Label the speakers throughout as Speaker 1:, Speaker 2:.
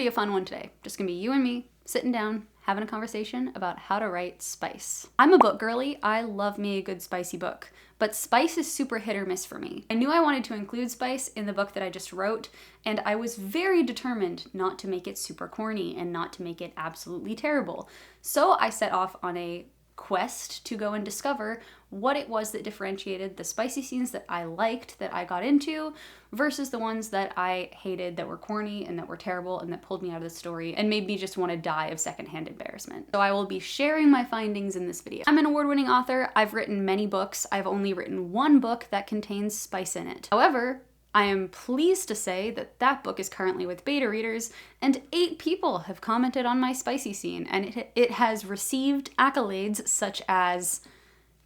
Speaker 1: a fun one today. Just gonna be you and me sitting down, having a conversation about how to write spice. I'm a book girly. I love me a good spicy book, but spice is super hit or miss for me. I knew I wanted to include spice in the book that I just wrote, and I was very determined not to make it super corny and not to make it absolutely terrible. So I set off on a quest to go and discover what it was that differentiated the spicy scenes that I liked, that I got into, versus the ones that I hated, that were corny and that were terrible and that pulled me out of the story and made me just want to die of secondhand embarrassment. So I will be sharing my findings in this video. I'm an award-winning author. I've written many books. I've only written one book that contains spice in it. However, I am pleased to say that that book is currently with beta readers, and 8 people have commented on my spicy scene, and it has received accolades such as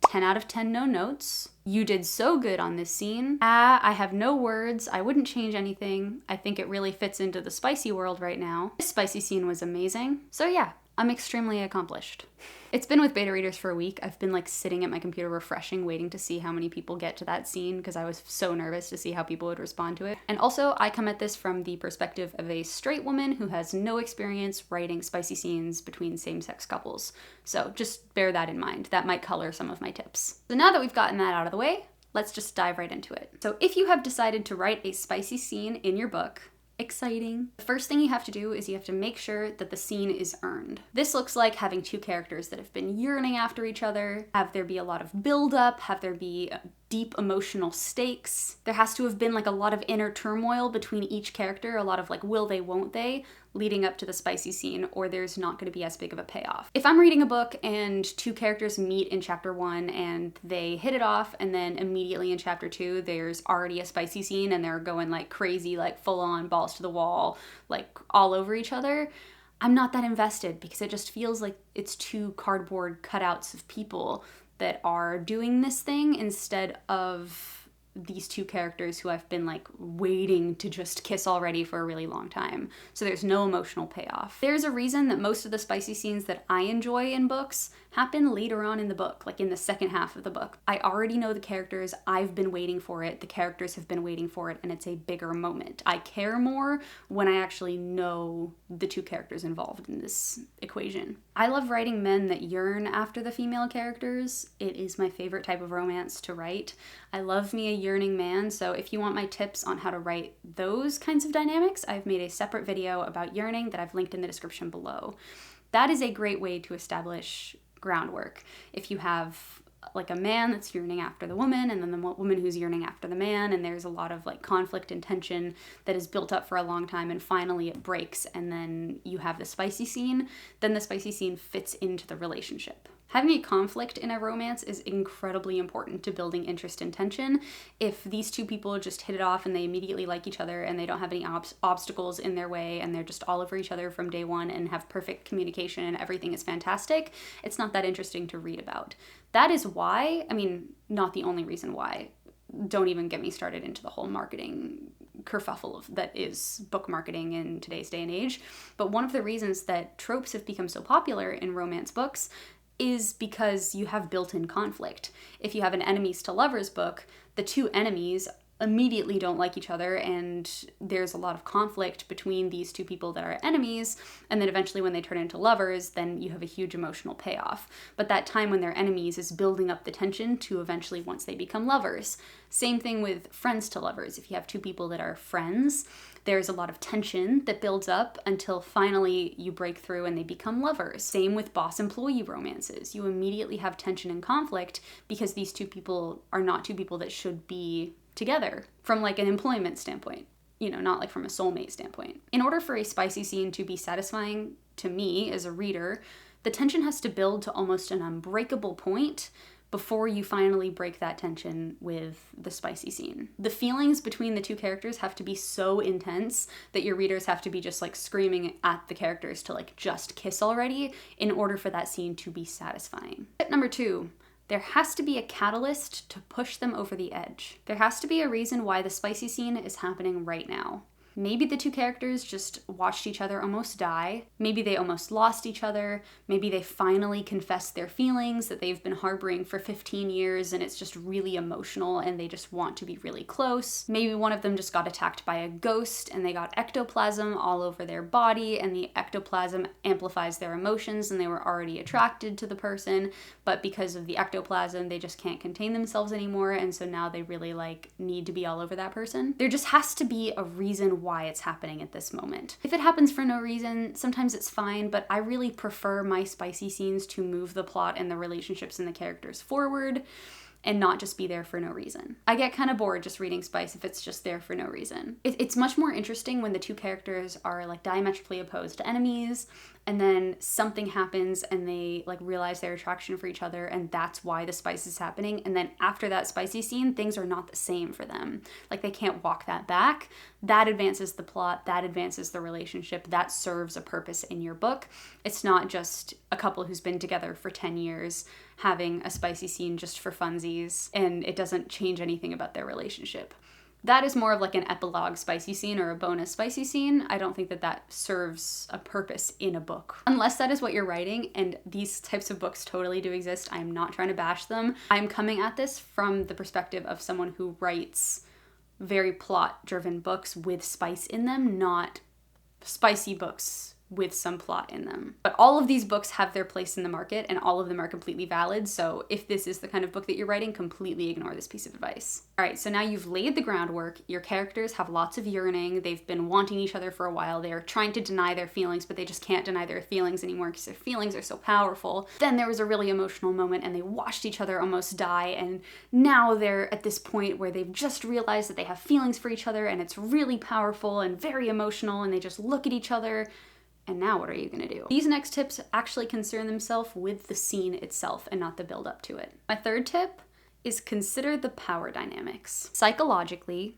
Speaker 1: 10 out of 10 no notes. You did so good on this scene. I have no words. I wouldn't change anything. I think it really fits into the spicy world right now. This spicy scene was amazing. So yeah, I'm extremely accomplished. It's been with beta readers for a week. I've been like sitting at my computer refreshing, waiting to see how many people get to that scene because I was so nervous to see how people would respond to it. And also, I come at this from the perspective of a straight woman who has no experience writing spicy scenes between same-sex couples. So just bear that in mind. That might color some of my tips. So now that we've gotten that out of the way, let's just dive right into it. So if you have decided to write a spicy scene in your book, exciting. The first thing you have to do is you have to make sure that the scene is earned. This looks like having 2 characters that have been yearning after each other, have there be a lot of build-up, have there be deep emotional stakes. There has to have been like a lot of inner turmoil between each character, a lot of like will they, won't they, leading up to the spicy scene, or there's not going to be as big of a payoff. If I'm reading a book and 2 characters meet in chapter 1 and they hit it off, and then immediately in chapter 2 there's already a spicy scene and they're going like crazy, like full on balls to the wall, like all over each other, I'm not that invested because it just feels like it's 2 cardboard cutouts of people that are doing this thing instead of these 2 characters who I've been like waiting to just kiss already for a really long time. So there's no emotional payoff. There's a reason that most of the spicy scenes that I enjoy in books happen later on in the book, like in the second half of the book. I already know the characters, I've been waiting for it, the characters have been waiting for it, and it's a bigger moment. I care more when I actually know the 2 characters involved in this equation. I love writing men that yearn after the female characters. It is my favorite type of romance to write. I love me a yearning man, so if you want my tips on how to write those kinds of dynamics, I've made a separate video about yearning that I've linked in the description below. That is a great way to establish groundwork. If you have like a man that's yearning after the woman and then the woman who's yearning after the man, and there's a lot of like conflict and tension that is built up for a long time and finally it breaks and then you have the spicy scene, then the spicy scene fits into the relationship. Having a conflict in a romance is incredibly important to building interest and tension. If these 2 people just hit it off and they immediately like each other and they don't have any obstacles in their way and they're just all over each other from day one and have perfect communication and everything is fantastic, it's not that interesting to read about. That is why, I mean, not the only reason why, don't even get me started into the whole marketing kerfuffle that is book marketing in today's day and age, but one of the reasons that tropes have become so popular in romance books is because you have built-in conflict. If you have an enemies to lovers book, the 2 enemies immediately don't like each other and there's a lot of conflict between these 2 people that are enemies, and then eventually when they turn into lovers, then you have a huge emotional payoff. But that time when they're enemies is building up the tension to eventually once they become lovers. Same thing with friends to lovers. If you have 2 people that are friends, there's a lot of tension that builds up until finally you break through and they become lovers. Same with boss-employee romances. You immediately have tension and conflict because these 2 people are not 2 people that should be together from like an employment standpoint, you know, not like from a soulmate standpoint. In order for a spicy scene to be satisfying to me as a reader, the tension has to build to almost an unbreakable point before you finally break that tension with the spicy scene. The feelings between the 2 characters have to be so intense that your readers have to be just like screaming at the characters to like just kiss already in order for that scene to be satisfying. Tip number 2, there has to be a catalyst to push them over the edge. There has to be a reason why the spicy scene is happening right now. Maybe the two characters just watched each other almost die. Maybe they almost lost each other. Maybe they finally confessed their feelings that they've been harboring for 15 years and it's just really emotional and they just want to be really close. Maybe one of them just got attacked by a ghost and they got ectoplasm all over their body, and the ectoplasm amplifies their emotions and they were already attracted to the person, but because of the ectoplasm they just can't contain themselves anymore, and so now they really need to be all over that person. There just has to be a reason why it's happening at this moment. If it happens for no reason, sometimes it's fine, but I really prefer my spicy scenes to move the plot and the relationships and the characters forward and not just be there for no reason. I get kind of bored just reading spice if it's just there for no reason. It's much more interesting when the two characters are diametrically opposed enemies, and then something happens and they realize their attraction for each other, and that's why the spice is happening. And then after that spicy scene, things are not the same for them. They can't walk that back. That advances the plot, that advances the relationship, that serves a purpose in your book. It's not just a couple who's been together for 10 years having a spicy scene just for funsies, and it doesn't change anything about their relationship. That is more of an epilogue spicy scene or a bonus spicy scene. I don't think that serves a purpose in a book. Unless that is what you're writing, and these types of books totally do exist. I'm not trying to bash them. I'm coming at this from the perspective of someone who writes very plot-driven books with spice in them, not spicy books with some plot in them. But all of these books have their place in the market, and all of them are completely valid, so if this is the kind of book that you're writing, completely ignore this piece of advice. Alright, so now you've laid the groundwork, your characters have lots of yearning, they've been wanting each other for a while, they're trying to deny their feelings, but they just can't deny their feelings anymore because their feelings are so powerful. Then there was a really emotional moment and they watched each other almost die, and now they're at this point where they've just realized that they have feelings for each other, and it's really powerful and very emotional, and they just look at each other. And now what are you gonna do? These next tips actually concern themselves with the scene itself and not the build up to it. My third tip is consider the power dynamics. Psychologically,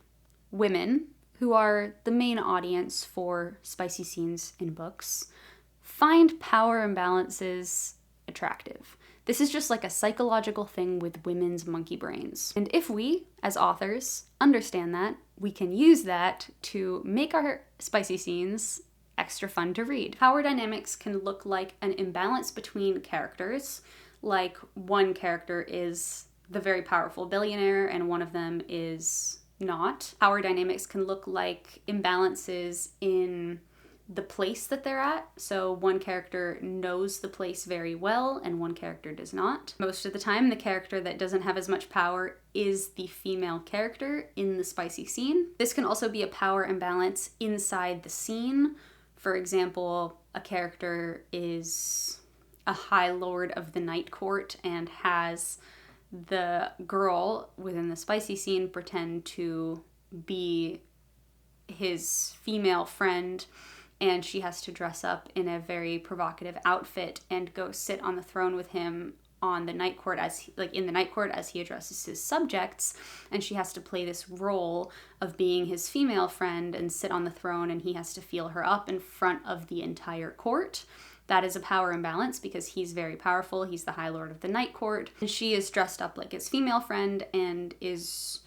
Speaker 1: women, who are the main audience for spicy scenes in books, find power imbalances attractive. This is just a psychological thing with women's monkey brains. And if we, as authors, understand that, we can use that to make our spicy scenes extra fun to read. Power dynamics can look like an imbalance between characters, one character is the very powerful billionaire and one of them is not. Power dynamics can look like imbalances in the place that they're at. So one character knows the place very well and one character does not. Most of the time, the character that doesn't have as much power is the female character in the spicy scene. This can also be a power imbalance inside the scene. For example, a character is a high lord of the night court and has the girl within the spicy scene pretend to be his female friend, and she has to dress up in a very provocative outfit and go sit on the throne with him on the night court in the night court as he addresses his subjects, and she has to play this role of being his female friend and sit on the throne, and he has to feel her up in front of the entire court. That is a power imbalance because he's very powerful, he's the High Lord of the Night Court, and she is dressed up like his female friend and is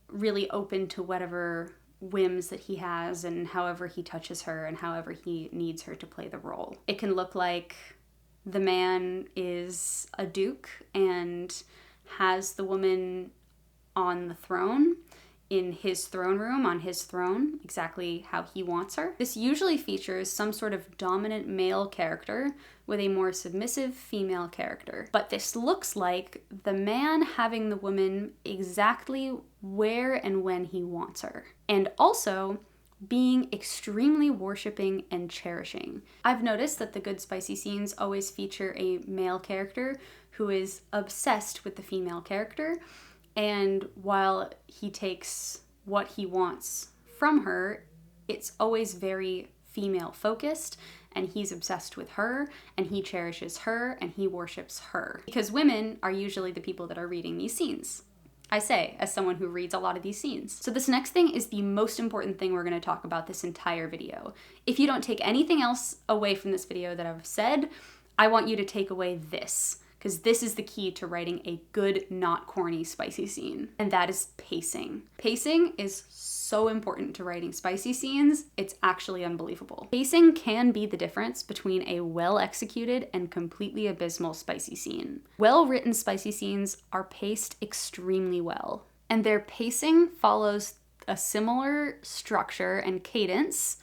Speaker 1: really open to whatever whims that he has and however he touches her and however he needs her to play the role. It can look like the man is a duke and has the woman on the throne in his throne room, on his throne, exactly how he wants her. This usually features some sort of dominant male character with a more submissive female character. But this looks like the man having the woman exactly where and when he wants her. And also being extremely worshipping and cherishing. I've noticed that the good spicy scenes always feature a male character who is obsessed with the female character, and while he takes what he wants from her, it's always very female focused, and he's obsessed with her, and he cherishes her, and he worships her. Because women are usually the people that are reading these scenes. I say, as someone who reads a lot of these scenes. So this next thing is the most important thing we're going to talk about this entire video. If you don't take anything else away from this video that I've said, I want you to take away this, because this is the key to writing a good, not corny, spicy scene, and that is pacing. Pacing is so important to writing spicy scenes, it's actually unbelievable. Pacing can be the difference between a well-executed and completely abysmal spicy scene. Well-written spicy scenes are paced extremely well, and their pacing follows a similar structure and cadence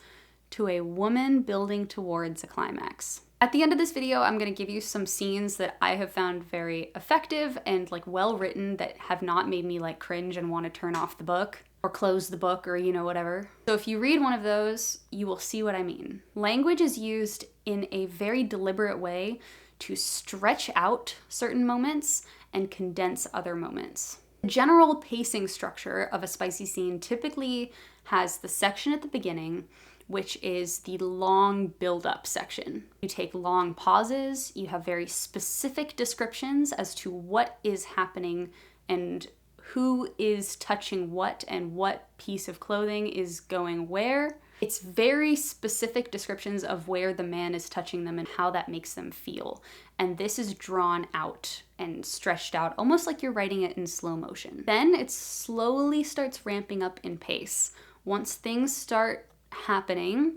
Speaker 1: to a woman building towards a climax. At the end of this video, I'm gonna give you some scenes that I have found very effective and like well written that have not made me like cringe and want to turn off the book or close the book or whatever. So if you read one of those, you will see what I mean. Language is used in a very deliberate way to stretch out certain moments and condense other moments. The general pacing structure of a spicy scene typically has the section at the beginning, which is the long build-up section. You take long pauses, you have very specific descriptions as to what is happening and who is touching what and what piece of clothing is going where. It's very specific descriptions of where the man is touching them and how that makes them feel. And this is drawn out and stretched out, almost like you're writing it in slow motion. Then it slowly starts ramping up in pace. Once things start happening,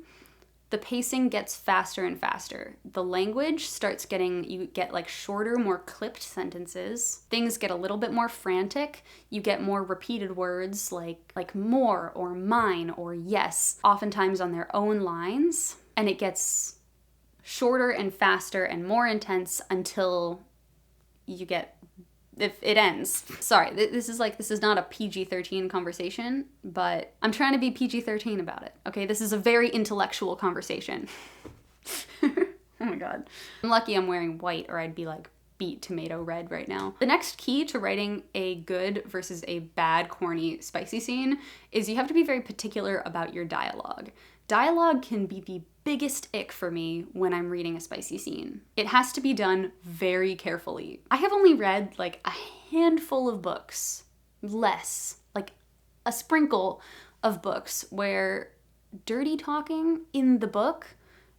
Speaker 1: the pacing gets faster and faster. The language starts you get like shorter, more clipped sentences. Things get a little bit more frantic. You get more repeated words like more or mine or yes, oftentimes on their own lines. And it gets shorter and faster and more intense until you get if it ends. Sorry, this is not a PG-13 conversation, but I'm trying to be PG-13 about it, okay? This is a very intellectual conversation. Oh my God. I'm lucky I'm wearing white or I'd be like beet tomato red right now. The next key to writing a good versus a bad, corny, spicy scene is you have to be very particular about your dialogue. Dialogue can be the biggest ick for me when I'm reading a spicy scene. It has to be done very carefully. I have only read like a handful of books, less, like a sprinkle of books where dirty talking in the book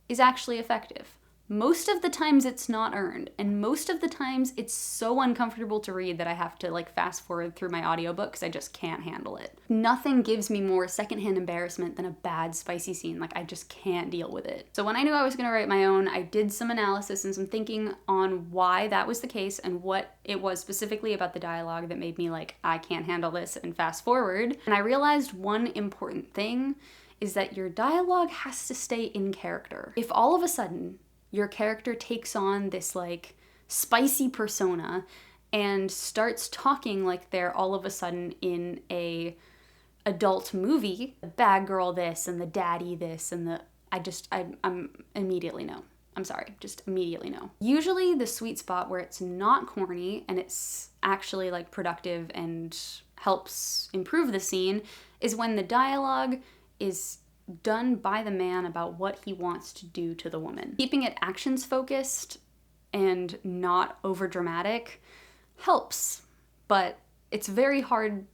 Speaker 1: is actually effective. Most of the times it's not earned, and most of the times it's so uncomfortable to read that I have to like fast forward through my audiobook because I just can't handle it. Nothing gives me more secondhand embarrassment than a bad spicy scene. Like, I just can't deal with it. So when I knew I was gonna write my own, I did some analysis and some thinking on why that was the case and what it was specifically about the dialogue that made me like, I can't handle this and fast forward. And I realized one important thing is that your dialogue has to stay in character. If all of a sudden your character takes on this like spicy persona and starts talking like they're all of a sudden in a adult movie, the bad girl this and the daddy this and I'm immediately no. I'm sorry, just immediately no. Usually the sweet spot where it's not corny and it's actually like productive and helps improve the scene is when the dialogue is done by the man about what he wants to do to the woman. Keeping it actions focused and not over dramatic helps, but it's very hard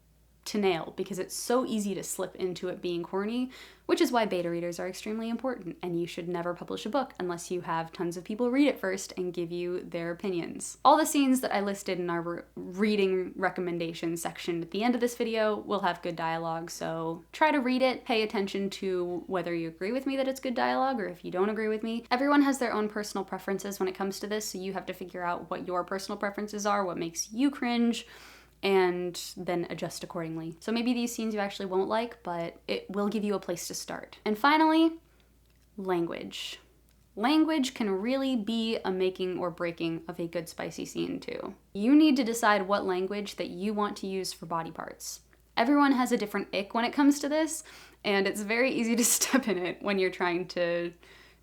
Speaker 1: to nail because it's so easy to slip into it being corny, which is why beta readers are extremely important, and you should never publish a book unless you have tons of people read it first and give you their opinions. All the scenes that I listed in our reading recommendations section at the end of this video will have good dialogue, so try to read it, pay attention to whether you agree with me that it's good dialogue or if you don't agree with me. Everyone has their own personal preferences when it comes to this, so you have to figure out what your personal preferences are, what makes you cringe, and then adjust accordingly. So maybe these scenes you actually won't like, but it will give you a place to start. And finally, language. Language can really be a making or breaking of a good spicy scene too. You need to decide what language that you want to use for body parts. Everyone has a different ick when it comes to this, and it's very easy to step in it when you're trying to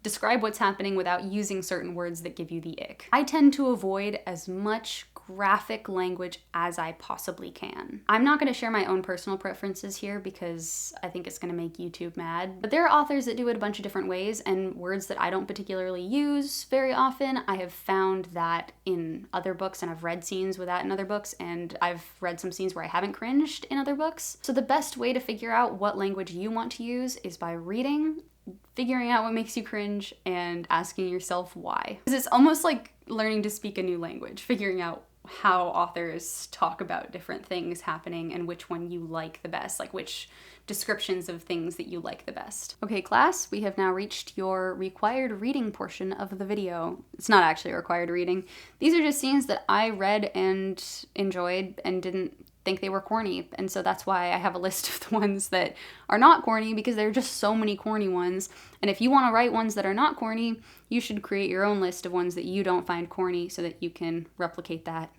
Speaker 1: describe what's happening without using certain words that give you the ick. I tend to avoid as much graphic language as I possibly can. I'm not going to share my own personal preferences here because I think it's going to make YouTube mad, but there are authors that do it a bunch of different ways, and words that I don't particularly use very often, I have found that in other books, and I've read scenes with that in other books, and I've read some scenes where I haven't cringed in other books. So the best way to figure out what language you want to use is by reading figuring out what makes you cringe and asking yourself why. Because it's almost like learning to speak a new language, figuring out how authors talk about different things happening and which one you like the best, like which descriptions of things that you like the best. Okay, class, we have now reached your required reading portion of the video. It's not actually required reading. These are just scenes that I read and enjoyed and didn't think they were corny, and so that's why I have a list of the ones that are not corny, because there are just so many corny ones. And if you want to write ones that are not corny, you should create your own list of ones that you don't find corny so that you can replicate that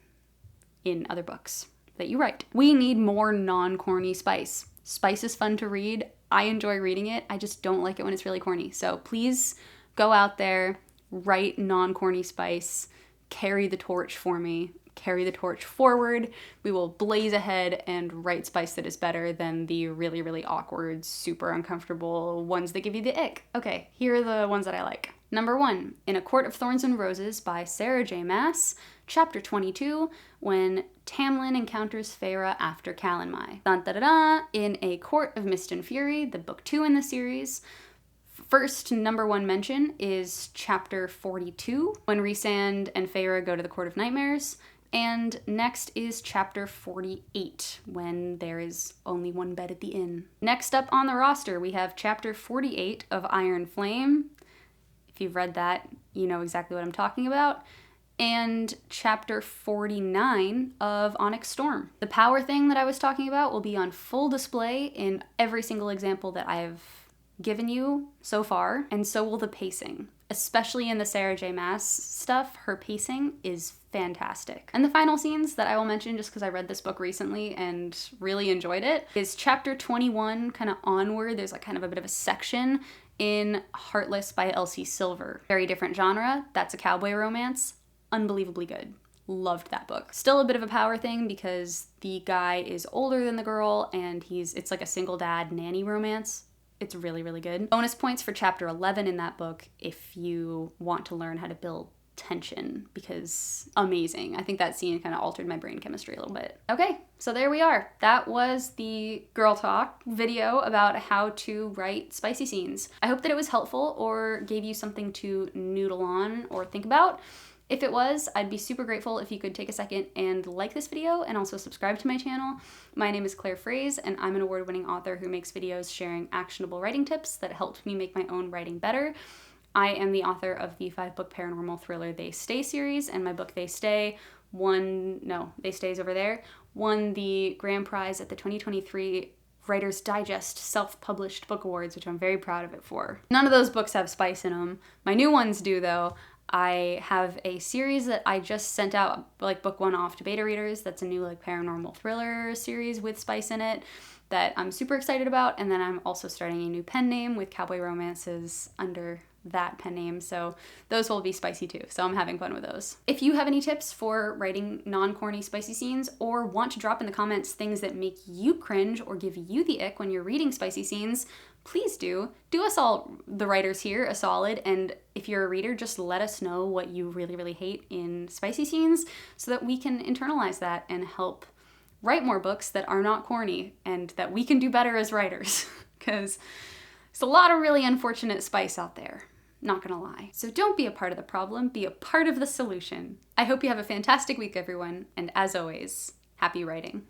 Speaker 1: in other books that you write. We need more non-corny spice. Spice is fun to read. I enjoy reading it. I just don't like it when it's really corny. So please go out there, write non-corny spice, carry the torch for me, carry the torch forward. We will blaze ahead and write spice that is better than the really, really awkward, super uncomfortable ones that give you the ick. Okay, here are the ones that I like. Number 1, In a Court of Thorns and Roses by Sarah J. Maas, Chapter 22, When Tamlin Encounters Feyre After Calanmai. Dun, da, da, da. In A Court of Mist and Fury, the book 2 in the series. First number 1 mention is Chapter 42, When Rhysand and Feyre Go to the Court of Nightmares. And next is Chapter 48, When There Is Only One Bed at the Inn. Next up on the roster, we have Chapter 48 of Iron Flame. If you've read that, you know exactly what I'm talking about. And Chapter 49 of Onyx Storm. The power thing that I was talking about will be on full display in every single example that I've given you so far, and so will the pacing. Especially in the Sarah J. Maas stuff, her pacing is fantastic. And the final scenes that I will mention, just because I read this book recently and really enjoyed it, is Chapter 21, kind of onward. There's like kind of a bit of a section in Heartless by Elsie Silver. Very different genre. That's a cowboy romance. Unbelievably good. Loved that book. Still a bit of a power thing because the guy is older than the girl and it's like a single dad nanny romance. It's really, really good. Bonus points for Chapter 11 in that book if you want to learn how to build tension, because amazing. I think that scene kind of altered my brain chemistry a little bit. Okay, so there we are. That was the girl talk video about how to write spicy scenes. I hope that it was helpful or gave you something to noodle on or think about. If it was, I'd be super grateful if you could take a second and like this video and also subscribe to my channel. My name is Claire Fraze, and I'm an award-winning author who makes videos sharing actionable writing tips that helped me make my own writing better. I am the author of the 5-book paranormal thriller They Stay series, and my book They Stay They Stay's over there, won the grand prize at the 2023 Writer's Digest Self-Published Book Awards, which I'm very proud of it for. None of those books have spice in them. My new ones do, though. I have a series that I just sent out, like book 1 off to beta readers. That's a new like paranormal thriller series with spice in it that I'm super excited about. And then I'm also starting a new pen name with cowboy romances under that pen name. So those will be spicy too. So I'm having fun with those. If you have any tips for writing non-corny spicy scenes, or want to drop in the comments things that make you cringe or give you the ick when you're reading spicy scenes, please do us all, the writers here, a solid. And if you're a reader, just let us know what you really, really hate in spicy scenes so that we can internalize that and help write more books that are not corny and that we can do better as writers. Because there's a lot of really unfortunate spice out there, not gonna lie. So don't be a part of the problem, be a part of the solution. I hope you have a fantastic week, everyone. And as always, happy writing.